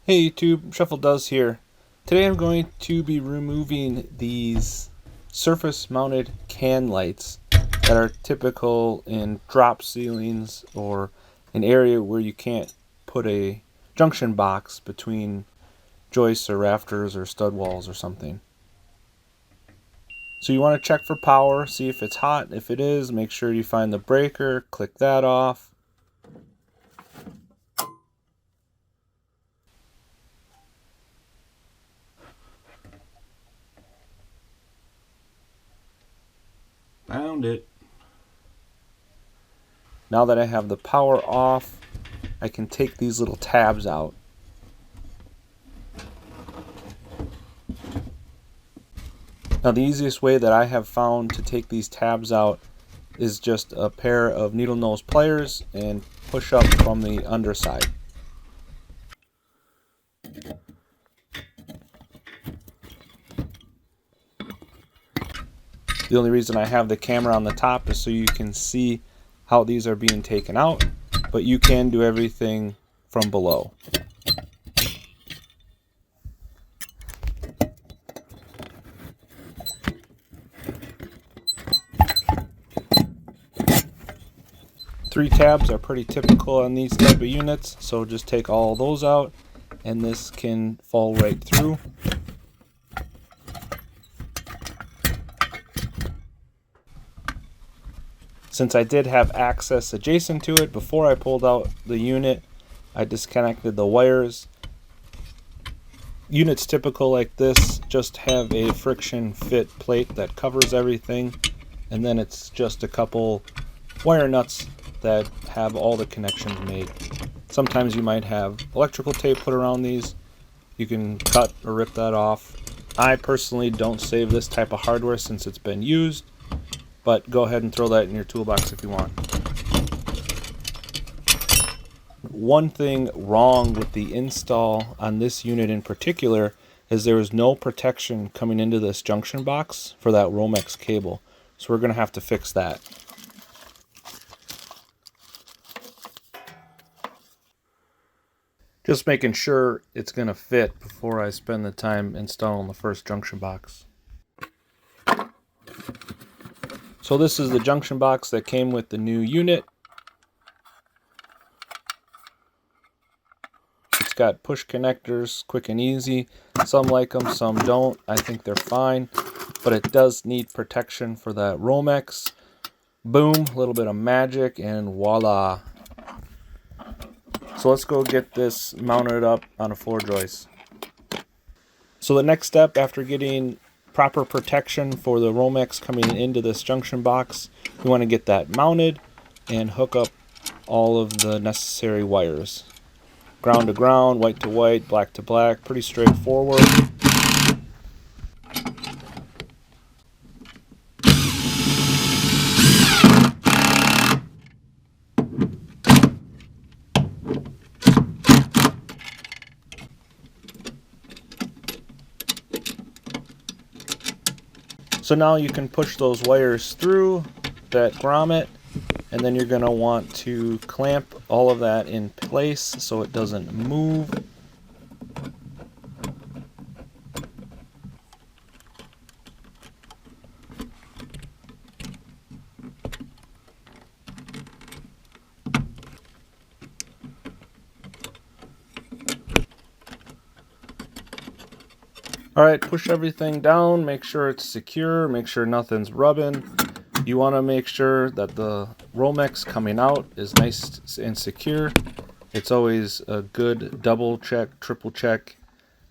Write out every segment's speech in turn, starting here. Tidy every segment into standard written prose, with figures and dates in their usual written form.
Hey YouTube, Shuffle Does here. Today I'm going to be removing these surface mounted can lights that are typical in drop ceilings or an area where you can't put a junction box between joists or rafters or stud walls or something. So you want to check for power, see if it's hot. If it is, make sure you find the breaker, click that off. Found it. Now that I have the power off, I can take these little tabs out. Now the easiest way that I have found to take these tabs out is just a pair of needle nose pliers and push up from the underside. The only reason I have the camera on the top is so you can see how these are being taken out, but you can do everything from below. Three tabs are pretty typical on these type of units, so just take all those out and this can fall right through. Since I did have access adjacent to it before I pulled out the unit, I disconnected the wires. Units typical like this just have a friction fit plate that covers everything, and then it's just a couple wire nuts that have all the connections made. Sometimes you might have electrical tape put around these. You can cut or rip that off. I personally don't save this type of hardware since it's been used, but go ahead and throw that in your toolbox if you want. One thing wrong with the install on this unit in particular is there is no protection coming into this junction box for that Romex cable. So we're going to have to fix that. Just making sure it's going to fit before I spend the time installing the first junction box. So this is the junction box that came with the new unit. It's got push connectors, quick and easy. Some like them, some don't. I think they're fine, but it does need protection for that Romex. Boom, a little bit of magic, and voila. So let's go get this mounted up on a floor joist. So the next step after getting proper protection for the Romex coming into this junction box, we want to get that mounted and hook up all of the necessary wires. Ground to ground, white to white, black to black, pretty straightforward. So now you can push those wires through that grommet, and then you're going to want to clamp all of that in place so it doesn't move. Alright, push everything down, make sure it's secure, make sure nothing's rubbing. You want to make sure that the Romex coming out is nice and secure. It's always a good double check, triple check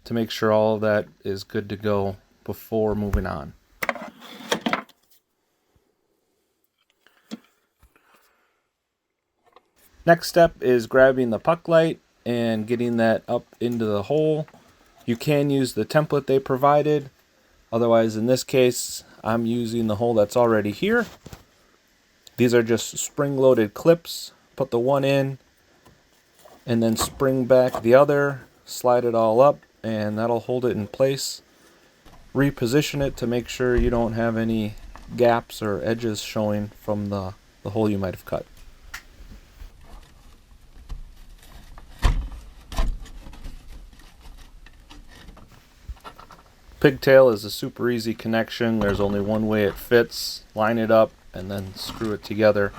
to make sure all of that is good to go before moving on. Next step is grabbing the puck light and getting that up into the hole. You can use the template they provided. Otherwise, in this case, I'm using the hole that's already here. These are just spring-loaded clips. Put the one in and then spring back the other, slide it all up, and that'll hold it in place. Reposition it to make sure you don't have any gaps or edges showing from the hole you might have cut. Pigtail is a super easy connection. There's only one way it fits. Line it up and then screw it together.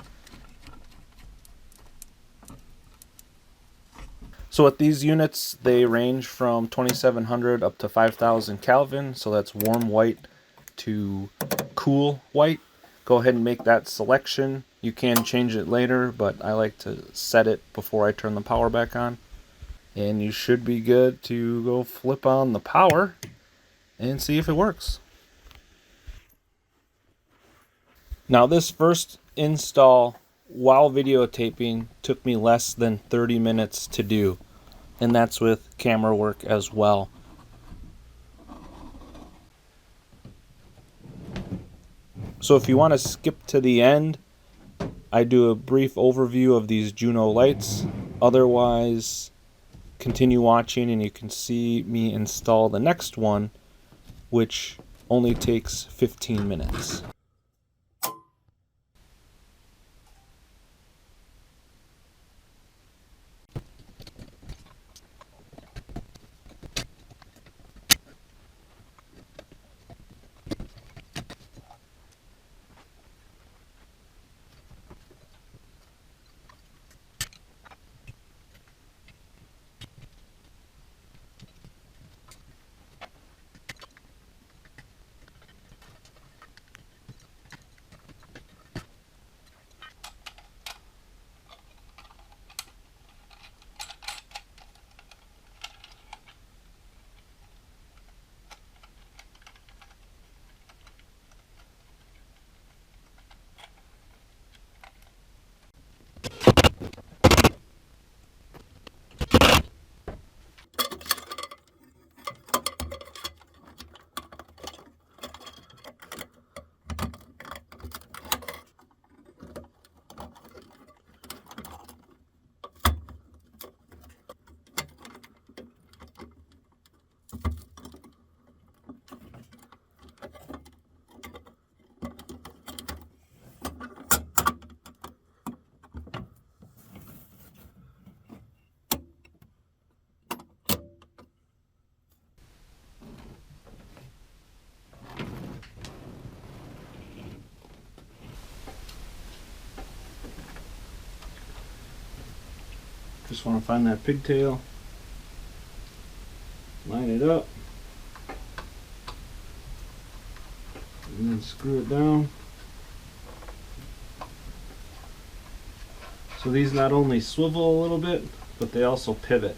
So with these units, they range from 2700 up to 5000 Kelvin. So that's warm white to cool white. Go ahead and make that selection. You can change it later, but I like to set it before I turn the power back on. And you should be good to go flip on the power and see if it works. Now this first install while videotaping took me less than 30 minutes to do, and that's with camera work as well. So if you want to skip to the end, I do a brief overview of these Juno lights. Otherwise, continue watching and you can see me install the next one, which only takes 15 minutes. Just want to find that pigtail, line it up, and then screw it down. So these not only swivel a little bit, but they also pivot.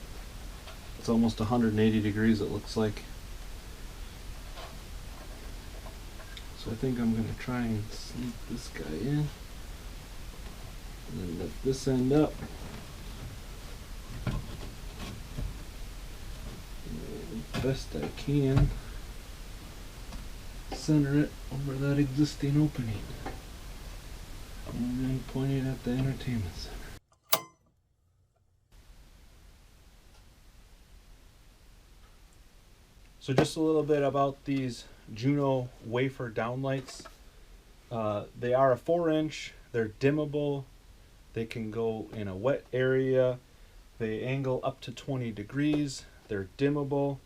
It's almost 180 degrees, it looks like. So I think I'm going to try and sneak this guy in, and then lift this end up. Best I can center it over that existing opening and then point it at the entertainment center. So just a little bit about these Juno wafer downlights. They are a 4-inch, they're dimmable, they can go in a wet area, they angle up to 20 degrees, they're dimmable.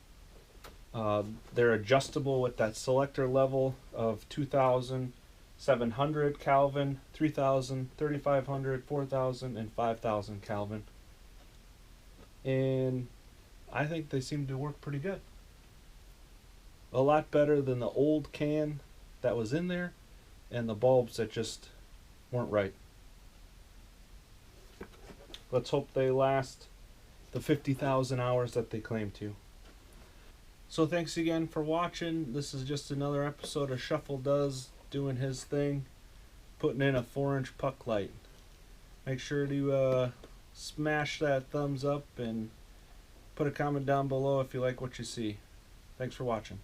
They're adjustable with that selector level of 2700 Kelvin, 3000, 3500, 4000, and 5000 Kelvin. And I think they seem to work pretty good. A lot better than the old can that was in there and the bulbs that just weren't right. Let's hope they last the 50,000 hours that they claim to. So thanks again for watching. This is just another episode of Shuffle Does doing his thing, putting in a 4-inch puck light. Make sure to smash that thumbs up and put a comment down below if you like what you see. Thanks for watching.